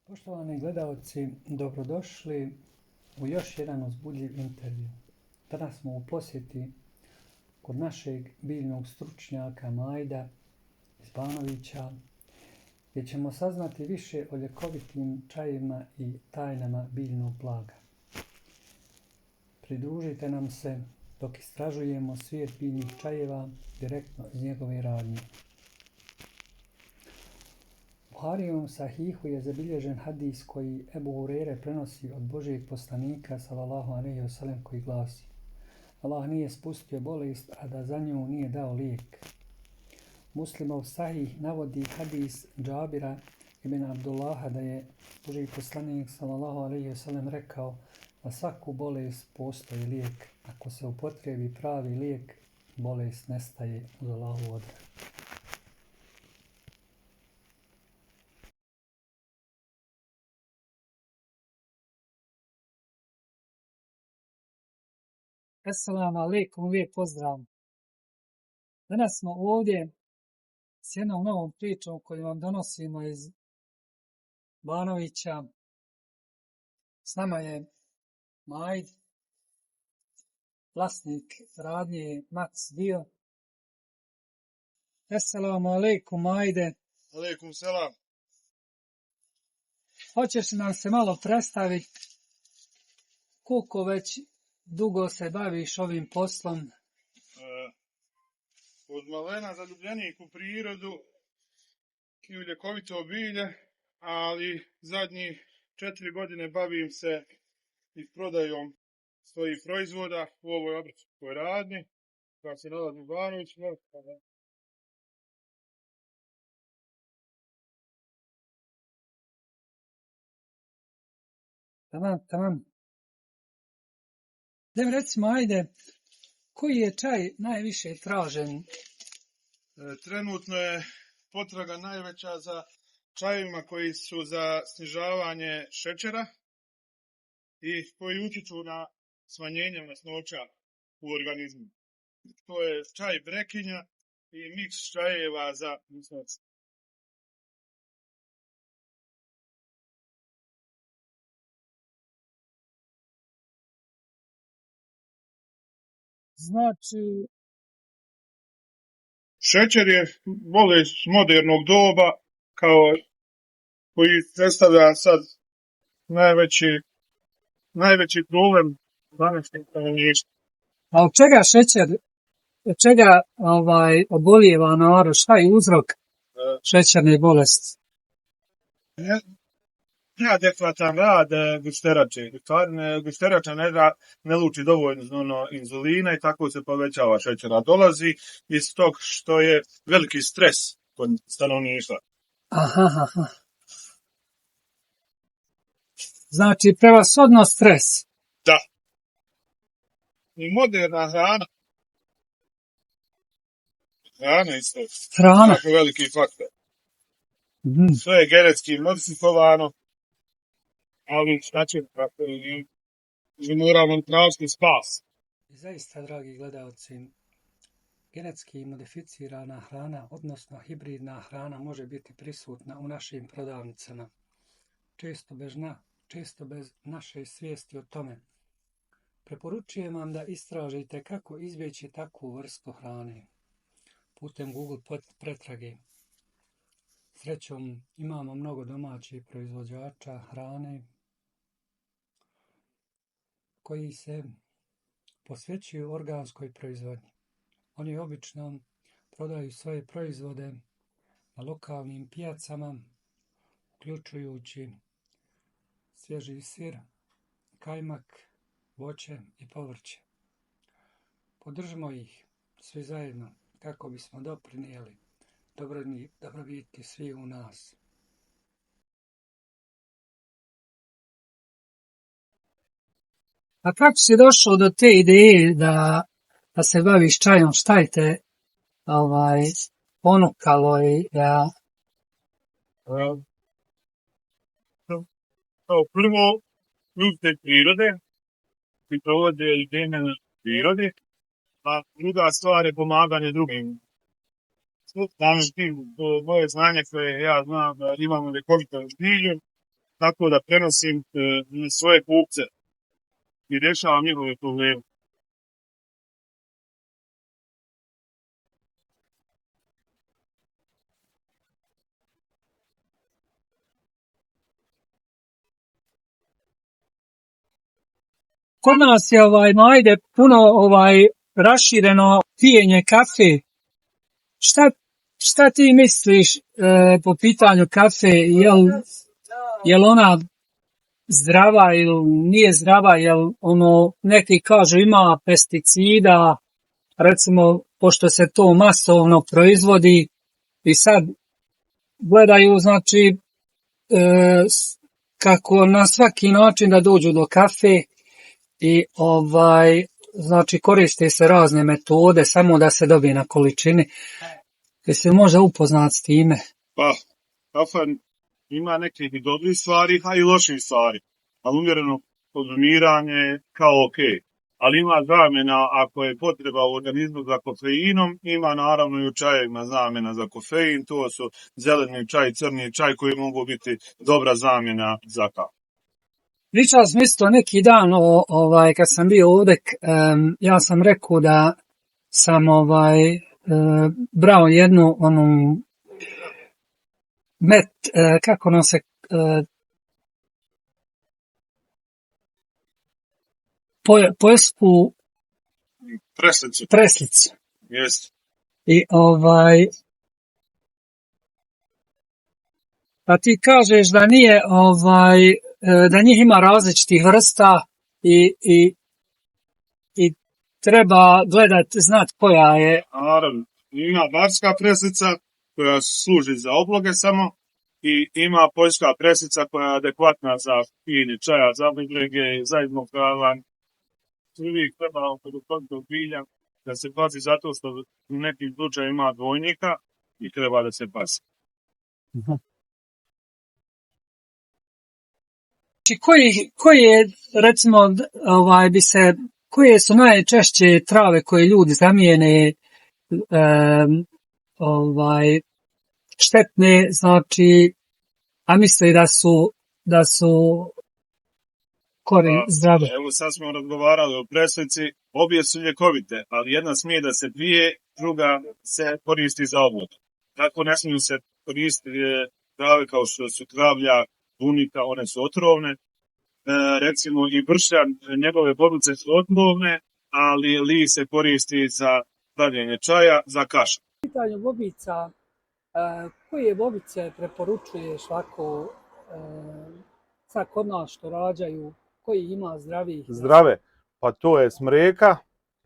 Poštovani gledalci, dobrodošli u još jedan uzbudljiv intervju. Danas smo u posjeti kod našeg biljnog stručnjaka Majda iz Banovića, gdje ćemo saznati više o ljekovitim čajevima i tajnama biljnog blaga. Pridružite nam se dok istražujemo svijet biljnih čajeva direktno iz njegove radnje. Buharijevom sahihu je zabilježen hadis koji Ebu Hurere prenosi od Božijeg poslanika sallallahu alejhi ve sellem koji glasi: Allah nije spustio bolest, a da za nju nije dao lijek. Muslimov sahih navodi hadis Džabira ibn Abdullaha da je Božji poslanik sallallahu alejhi ve sellem rekao: za svaku bolest postoji lijek. Ako se upotrebi pravi lijek, bolest nestaje uz Allahovu odredbu. Assalamu alaikum, lijep pozdrav. Danas smo ovdje s jednom novom pričom koju vam donosimo iz Banovića. S nama je Majd, vlasnik radnje Max Dio. Assalamu alaikum, Majde. Alejkum selam. Hoćeš nam se malo predstaviti koliko već dugo se baviš ovim poslom? Od malena zaljubljenik u prirodu i u ljekovito bilje, ali zadnjih 4 godine bavim se i prodajom svojih proizvoda u ovoj obrtničkoj radnji koja se nalazi u Banoviću. Tamam. Recimo, ajde, koji je čaj najviše tražen? Trenutno je potraga najveća za čajevima koji su za snižavanje šećera i koji utiču na smanjenje masnoća u organizmu. To je čaj brekinja i miks čajeva za masnoće. Znači, šećer je bolest modernog doba koji predstavlja sad najveći problem današnjeg stanovništva. a od čega šećer, od čega obolijeva narod, šta je uzrok šećerne bolesti? Neadekvatan rad gusterače. Gusterača ne luči dovoljno inzulina i tako se povećava šećer. A dolazi iz tog što je veliki stres kod stanovništva. Aha. Znači, prevashodno stres. Da. I moderna hrana. Hrana isto. Hrana. Tako veliki faktor. Sve je genetski modifikovano, ali šta će tako i moramo tražiti spas. Zaista, dragi gledalci, genetski modificirana hrana, odnosno hibridna hrana, može biti prisutna u našim prodavnicama. Često bez naše svijesti o tome. Preporučujem vam da istražite kako izbjeći takvu vrstu hrane putem Google pretrage. Srećom, imamo mnogo domaćih proizvođača hrane koji se posvećuju organskoj proizvodnji. Oni obično prodaju svoje proizvode na lokalnim pijacama, uključujući svježi sir, kajmak, voće i povrće. Podržimo ih svi zajedno kako bismo doprinijeli dobrobiti svi u nas. A kako si došao do te ideje da se baviš čajom? Šta je te ponukalo i da... Prvo, ljubitelj prirode i provode vrijeme na prirodi, a druga stvar je pomaganje drugim. Danas moje znanje koje ja znam da imamo ljekovito bilje, tako da prenosim na svoje kupce i rješavam njihove probleme. Kod nas je Majde puno rašireno pijenje kafe. Šta ti misliš po pitanju kafe? Jel ona zdrava ili nije zdrava? Jel neki kažu ima pesticida, recimo pošto se to masovno proizvodi i sad gledaju znači kako na svaki način da dođu do kafe i znači koriste se razne metode samo da se dobije na količini. Jesi li možda upoznat s time? Pa, kafa ima nekih i dobrih stvari, a i loših stvari. Ali umjereno konzumiranje kao ok. Ali ima zamjena ako je potreba u organizmu za kofeinom, ima naravno i u čajevima zamjena za kofein, to su zeleni čaj, crni čaj koji mogu biti dobra zamjena za kafu. Pričao sam isto neki dan, kad sam bio ovdje, ja sam rekao da sam brao jednu kako nam se poljsku preslicu. Jest. I a ti kažeš da nije da njih ima različitih vrsta i treba gledati, znati koja je. Naravno, ima barska preslica koja služi za obloge samo i ima poljska preslica koja je adekvatna za pijenje čaja, za obloge, za izmokavanje. Uvijek treba kod tog bilja da se pazi zato što u nekim slučaju ima dvojnika i treba da se pazi. Koji je, recimo, koje su najčešće trave koje ljudi zamijene štetne, znači, a misle da su zdrave? Evo sad smo razgovarali o preslici, obje su ljekovite, ali jedna smije da se pije, druga se koristi za oblog. Tako ne smiju se koristiti trave kao što su travlja, bunika, one su otrovne. Recimo i bršljan, njegove bobice su otrovne, ali list se koristi za pravljenje čaja, za kašu. U pitanju bobica, koje bobice preporučuješ ovako sad kod nas što rađaju, koji ima zdravih? Zdrave, pa to je smreka,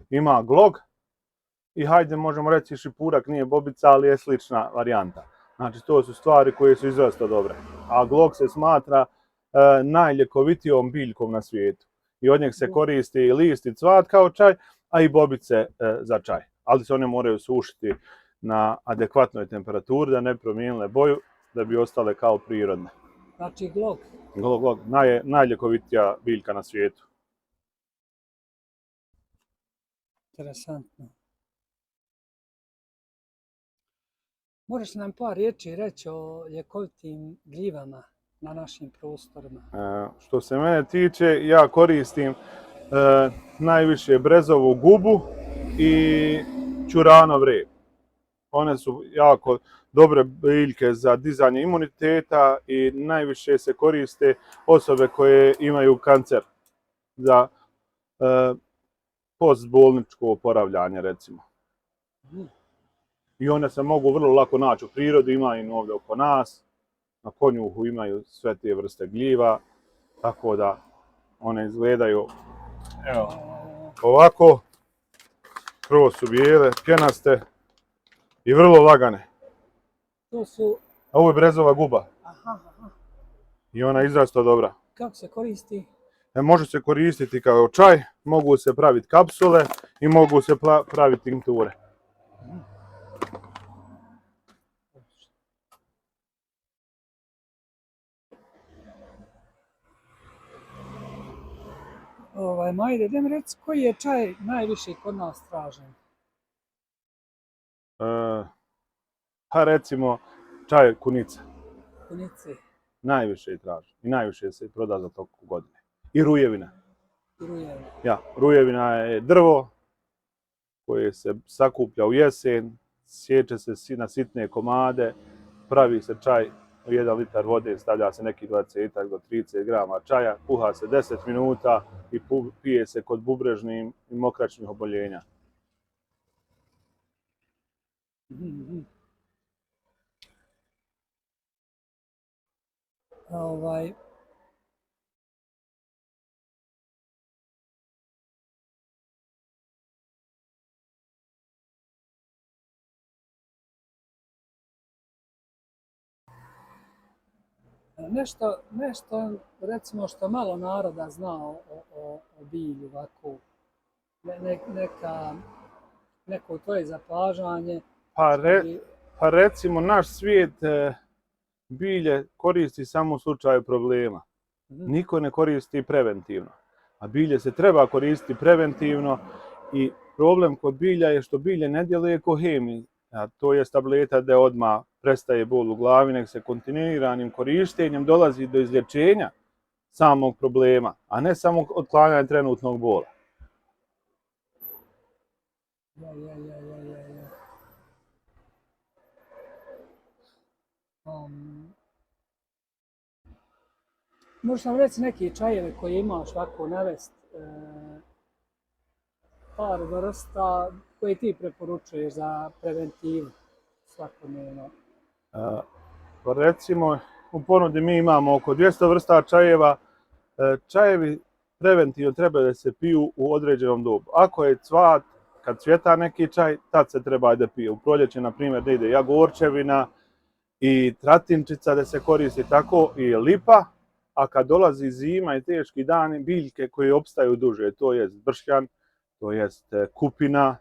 ima glog i hajde možemo reći šipurak nije bobica, ali je slična varijanta. Znači to su stvari koje su izrazito dobre. A glog se smatra najljekovitijom biljkom na svijetu. I od njeg se koristi i list i cvat kao čaj, a i bobice za čaj. Ali se one moraju sušiti na adekvatnoj temperaturi, da ne bi promijenile boju, da bi ostale kao prirodne. Znači glog? Glog, najljekovitija biljka na svijetu. Interesantno. Možeš nam par riječi reći o ljekovitim gljivama na našim prostorima? Što se mene tiče, ja koristim najviše brezovu gubu i ćuranov rep. One su jako dobre biljke za dizanje imuniteta i najviše se koriste osobe koje imaju kancer za postbolničko oporavljanje, recimo. I one se mogu vrlo lako naći u prirodi, ima i ovdje oko nas. Na konjuhu imaju sve te vrste gljiva, tako da one izgledaju ovako. Prvo su bijele, pjenaste i vrlo lagane. A ovo je brezova guba. I ona je izrazito dobra. Kako se koristi? Može se koristiti kao čaj, mogu se praviti kapsule i mogu se praviti tinkture. Majde, idem reći koji je čaj najviše kod nas tražen? Pa recimo čaj kunice. Kunice. najviše traži i najviše se proda za toku godine. I rujevina. Rujevina. Ja, rujevina je drvo koje se sakuplja u jesen, sječe se na sitne komade, pravi se čaj, 1 litar vode, stavlja se neki 20 do 30 grama čaja, kuha se 10 minuta i pije se kod bubrežnih i mokraćnih oboljenja. Nešto, recimo, što malo naroda zna o bilju, ovako, neko tvoje zapažanje. Pa recimo, naš svijet bilje koristi samo u slučaju problema. Niko ne koristi preventivno. A bilje se treba koristiti preventivno i problem kod bilja je što bilje ne djeluje ko hemij. To je tableta da odmah prestaje bol u glavi, nek se kontinuiranim korištenjem dolazi do izlječenja samog problema, a ne samo otklanjanja trenutnog bola. Možeš nam reći neki čajeve koje imaš ovako navest, par vrsta koje ti preporučuješ za preventivu svakodnevno? Pa recimo, u ponudi mi imamo oko 200 vrsta čajeva. Čajevi preventivno treba da se piju u određenom dobu. Ako je cvat, kad cvjeta neki čaj, tad se treba da pije. U proljeće, na primjer, da ide jagorčevina i tratinčica da se koristi tako i lipa, a kad dolazi zima i teški dani, biljke koje opstaju duže, to je bršljan, to je kupina,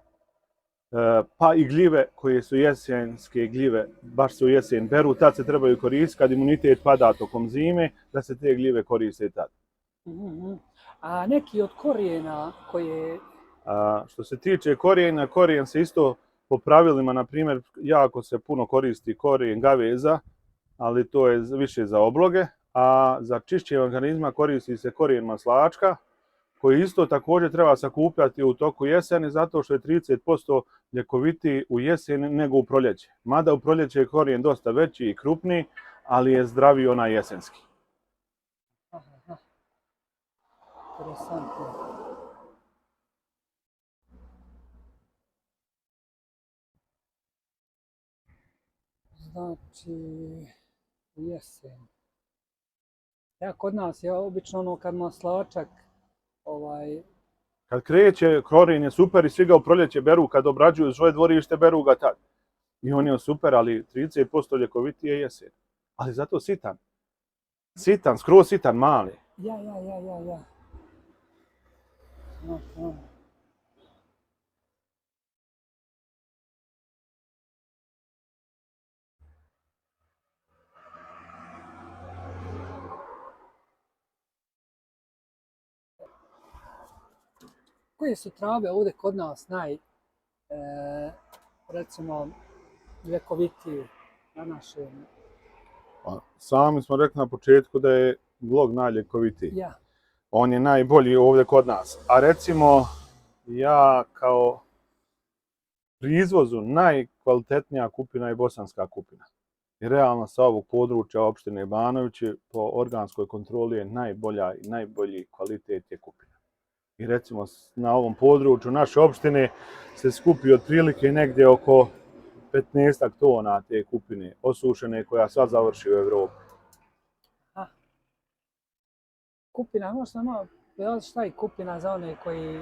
pa i gljive koje su jesenske gljive, baš se u jesen beru, tad se trebaju koristiti kad imunitet pada tokom zime, da se te gljive koriste tad. A neki od korijena koje... Što se tiče korijena, korijen se isto po pravilima, na primjer, jako se puno koristi korijen gaveza, ali to je više za obloge, a za čišćenje organizma koristi se korijen maslačka, koji isto također treba sakupljati u toku jeseni, zato što je 30% ljekovitiji u jeseni nego u proljeće. Mada u proljeće je korijen dosta veći i krupniji, ali je zdraviji onaj jesenski. Interesantno. Znači, jesen. Ja, kod nas je obično ono kad maslačak Kad kreće, korijen je super i svi ga u proljeće beru, kad obrađuju svoje dvorište, beru ga tad. I on je super, ali 30% ljekovitiji je jesen. Ali zato sitan. Sitan, skroz sitan, mali. Ja. Koje su trave ovdje kod nas recimo, ljekovitije na našem? Sami smo rekli na početku da je glog najljekovitiji. Ja. On je najbolji ovdje kod nas. A recimo, ja kao pri izvozu najkvalitetnija kupina je bosanska kupina. I realno sa ovog područja opštine Banovići po organskoj kontroli je najbolja i najbolji kvalitet je kupina. I recimo na ovom području naše opštine se skupi otprilike negdje oko 15 tona te kupine osušene koja sad završi u Evropi. Kupina, možda malo, šta je kupina za one koji...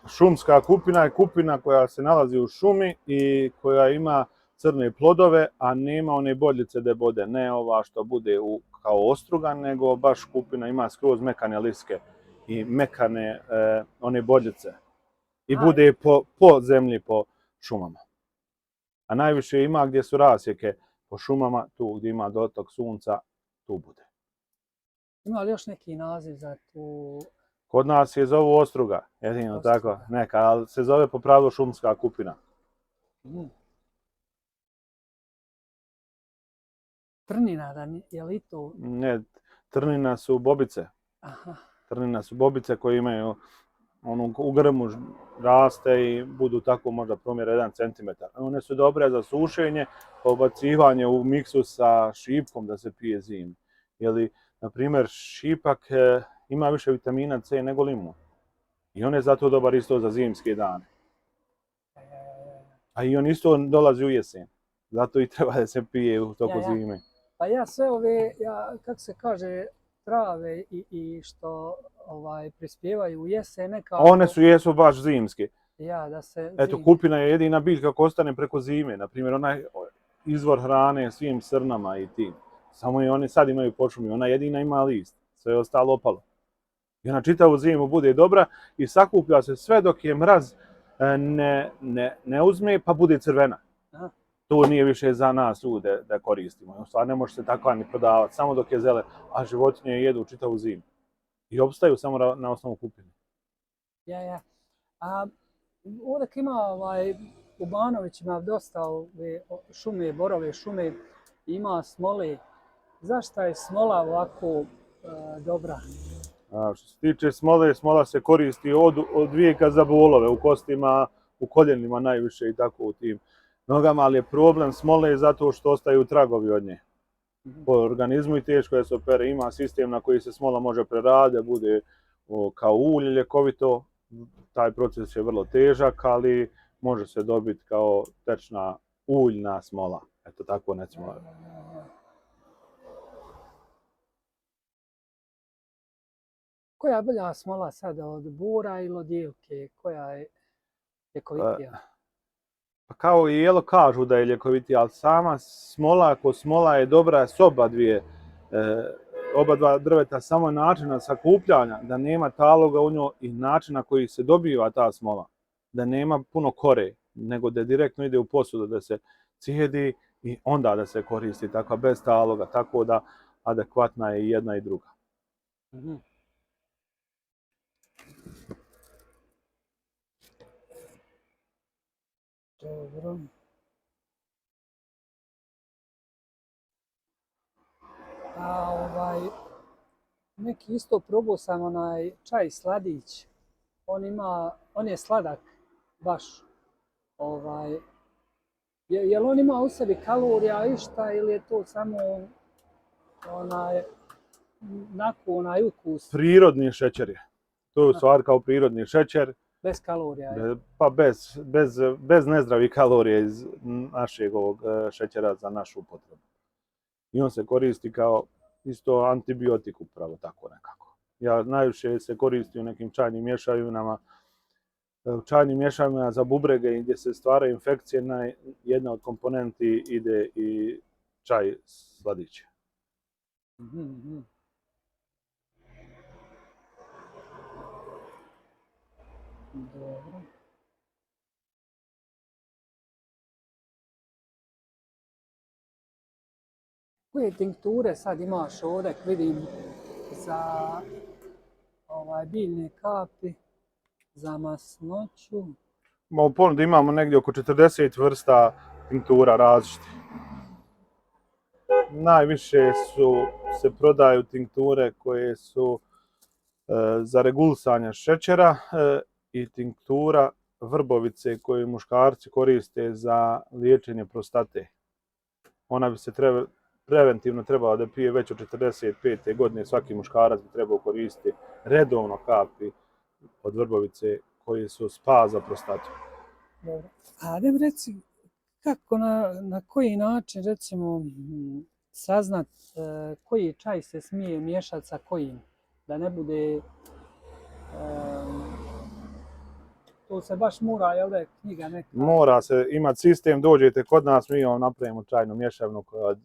Šumska kupina je kupina koja se nalazi u šumi i koja ima crne plodove, a nema one boljice da bode. Ne ova što bude kao ostrugan, nego baš kupina ima skroz mekane liske i mekane one boljice. I bude po zemlji, po šumama. A najviše ima gdje su rasjeke po šumama, tu gdje ima dotok sunca, tu bude. Ima li još neki naziv za tu... Kod nas je zovu ostruga, jedino tako, neka, ali se zove po pravilu šumska kupina. Trnina, je li to? Ne, trnina su bobice. Aha. Trnina su bobice koje imaju u grmu raste i budu tako možda promjera 1 cm. One su dobre za sušenje, pobacivanje u miksu sa šipkom da se pije zimi. Jer, na primjer, šipak ima više vitamina C nego limun. I on je zato dobar isto za zimske dane. A i on isto dolazi u jesen. Zato i treba da se pije u toku zime. Pa ja sve ove, kako se kaže, trave i što prispjevaju u jesen nekako... One jesu baš zimske. Da se Eto, kupina je jedina biljka koja ostane preko zime. Naprimjer, onaj izvor hrane svim srnama i tim. Samo i oni sad imaju počumi. Ona jedina ima list. Sve je ostalo opalo. I ona čitavu zimu bude dobra i sakuplja se sve dok je mraz ne uzme pa bude crvena. Aha. To nije više za nas ljude da koristimo. U stvari ne može se takva ni prodavati, samo dok je zelen, a životinje jedu čitavu zimu. I opstaju samo na osnovu kupine. A ovdje ima u Banovićima dosta šume, borove šume, ima smole. Zašto je smola ovako dobra? Što se tiče smole, smola se koristi od vijeka za bolove u kostima, u koljenima najviše i tako u tim nogama, ali je problem smole zato što ostaju tragovi od nje. Po organizmu i teško je se opere, ima sistem na koji se smola može preraditi, bude kao ulje ljekovito, taj proces je vrlo težak, ali može se dobiti kao tečna uljna smola. Eto tako recimo. Koja je bolja smola sada, od bura ili od jelke? Koja je ljekovitija? Pa kao i jelo kažu da je ljekovitija, ali sama smola, ako smola je dobra s oba dva drveta, samo načina sakupljanja, da nema taloga u njoj i načina koji se dobiva ta smola. Da nema puno kore, nego da direktno ide u posudu, da se cijedi i onda da se koristi tako bez taloga, tako da adekvatna je i jedna i druga. Dobro. Neki isto probao sam onaj čaj sladić. On je sladak baš. Jel on ima u sebi kalorija išta ili je to samo onaj ukus? Prirodni šećer je. To je u stvari kao prirodni šećer. Bez kalorija je? Pa bez nezdravih kalorija iz našeg ovog šećera za našu upotrebu. I on se koristi kao isto antibiotik upravo tako nekako. Najviše se koristi u nekim čajnim mješavinama. U čajnim mješavinama za bubrege gdje se stvaraju infekcije, jedna od komponenti ide i čaj sladić. Dobro. Koje tinkture sad imaš ovdje, vidim, za biljne kapi, za masnoću? U ponudi imamo negdje oko 40 vrsta tinktura različitih. Najviše se prodaju tinkture koje su za regulisanje šećera i tinktura vrbovice koju muškarci koriste za liječenje prostate. Ona bi se preventivno trebala da pije već od 45. godine. Svaki muškarac bi trebao koristiti redovno kapi od vrbovice koje su spas za prostatu. Dobro. A da mi reci, kako, na koji način, recimo, saznat koji čaj se smije miješati sa kojim? Da ne bude... To se baš mora, jel da je knjiga neka? Mora se imati sistem, dođete kod nas, mi vam napravimo čajnu mješavinu koja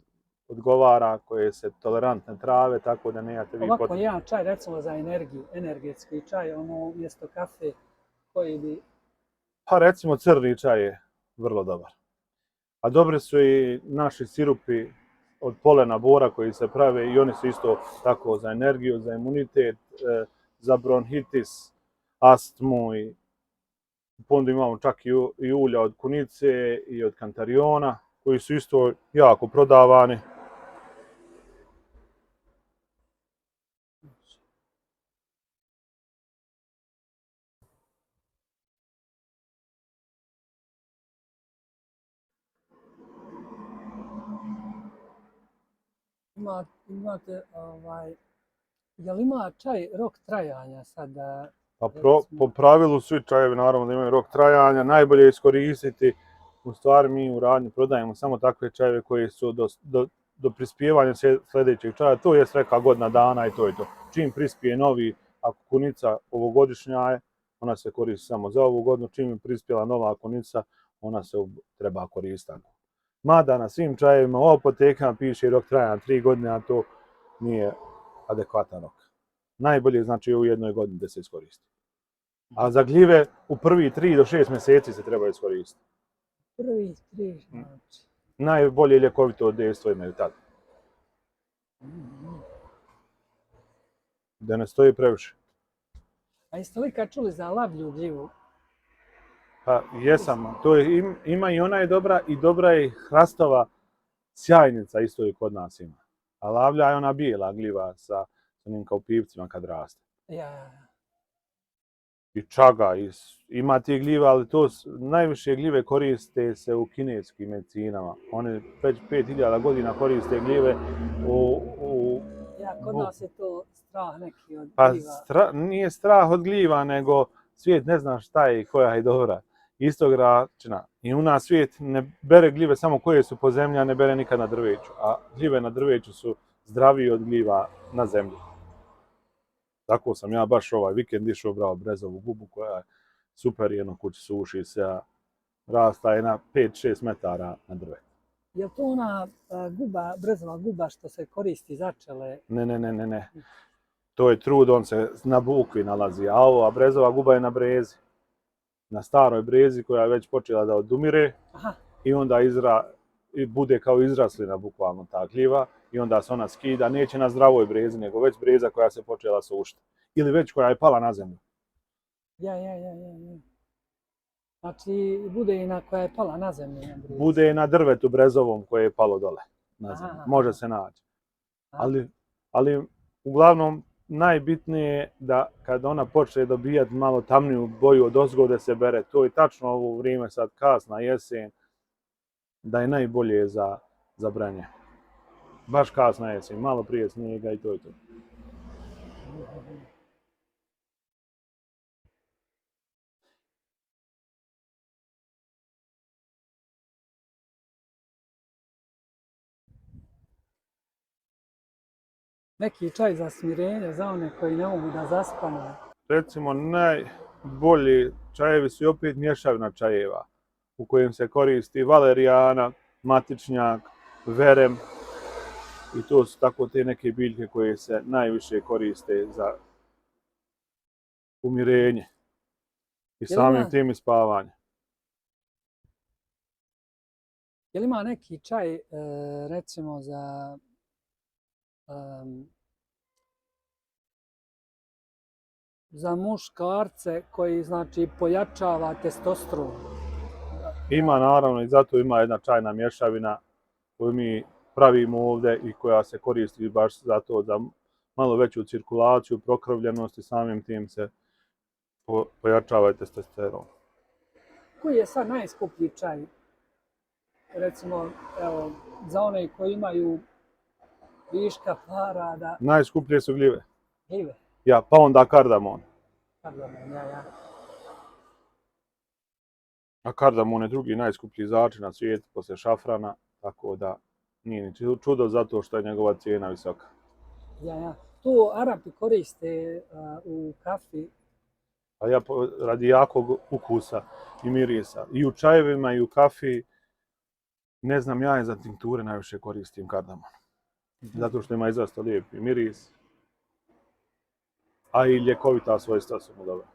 odgovara, koje se tolerantne trave, tako da nemate vi Ovako jedan čaj, recimo za energiju, energetski čaj, umjesto kafe, koji bi... Pa recimo crni čaj je vrlo dobar. A dobri su i naši sirupi od polena bora koji se prave i oni su isto tako za energiju, za imunitet, za bronhitis, astmu i onda imamo čak i ulja od kunice i od kantariona koji su isto jako prodavani. Imate, je li ima čaj rok trajanja sad? Pa po pravilu svi čajevi naravno da imaju rok trajanja, najbolje je iskoristiti. U stvari mi u radnji prodajemo samo takve čajeve koji su do prispijevanja sljedećeg čaja, to je reka godina dana i to je to. Čim prispije novi, ako kunica ovogodišnja je, ona se koristi samo za ovu godinu, čim je prispjela nova kunica, ona se treba koristiti. Mada na svim čajevima u apotekama piše rok trajanja 3 godine, a to nije adekvatan rok. Najbolje znači u jednoj godini da se iskoristi. A za gljive u prvi 3 do 6 mjeseci se treba iskoristiti. Prvi 3 znači. Najbolje ljekovito dejstvo imaju tad. Da ne stoji previše. A jeste li kad čuli za lavlju gljivu? Pa jesam, ima i ona je dobra i dobra je hrastova sjajnica isto i kod nas ima. A lavlja je ona bijela gljiva sa onim kao pivcima kad raste. Ja. I čaga, ima tih gljiva, ali najviše gljive koriste se u kineskim medicinama. Oni već 5000 godina koriste gljive Kod nas je to strah neki od gljiva. Pa nije strah od gljiva, nego svijet ne zna šta je i koja je dobra. Istog račina. I u nas svijet ne bere gljive samo koje su po zemlji, a ne bere nikad na drveću. A gljive na drveću su zdraviji od gljiva na zemlji. Tako sam ja baš ovaj vikend išao brao brezovu gubu koja je super, jedno kući suši se, a rasta je na 5-6 metara na drvetu. Je li to ona brezova guba što se koristi za čele? Ne. To je trud, on se na bukvi nalazi, a ova brezova guba je na brezi. Na staroj brezi koja je već počela da odumire. Aha. I onda bude kao izraslina bukvalno ta gljiva i onda se ona skida, neće na zdravoj brezi, nego već breza koja se počela sušiti. Ili već koja je pala na zemlju. Ja. Znači, bude i na koja je pala na zemlju. Bude i na drvetu brezovom koje je palo dole na zemlju. Može se naći. Ali uglavnom najbitnije je da kad ona počne dobijati malo tamniju boju od ozgode se bere. To je tačno ovo vrijeme sad kasna jesen, da je najbolje za branje. Baš kasna jesen, malo prije snijega i to je to. Neki čaj za smirenje, za one koji ne mogu da zaspane. Recimo, najbolji čajevi su i opet mješavina čajeva, u kojem se koristi valerijana, matičnjak, verem. I to su tako te neke biljke koje se najviše koriste za umirenje. I samim tim i spavanje. Je li ima neki čaj, recimo, za muškarce koji, znači, pojačava testosteron? Ima naravno i zato ima jedna čajna mješavina koju mi pravimo ovdje i koja se koristi baš zato za malo veću cirkulaciju, prokrvljenost i samim tim se pojačava testosteron. Koji je sad najskuplji čaj? Recimo, evo, za one koji imaju viška para da... Najskuplje su gljive. Gljive? Ja, pa onda kardamon. Kardamon, ja. A kardamon je drugi najskuplji začin na svijetu poslije šafrana, tako da nije ni čudo zato što je njegova cijena visoka. Ja. Tu Arapi koriste u kafi. A ja radi jakog ukusa i mirisa. I u čajevima i u kafi, ne znam, ja za tinkture najviše koristim kardamon. Zato što ima izrazito lijepi miris, a i ljekovita svojstva su mu dobra.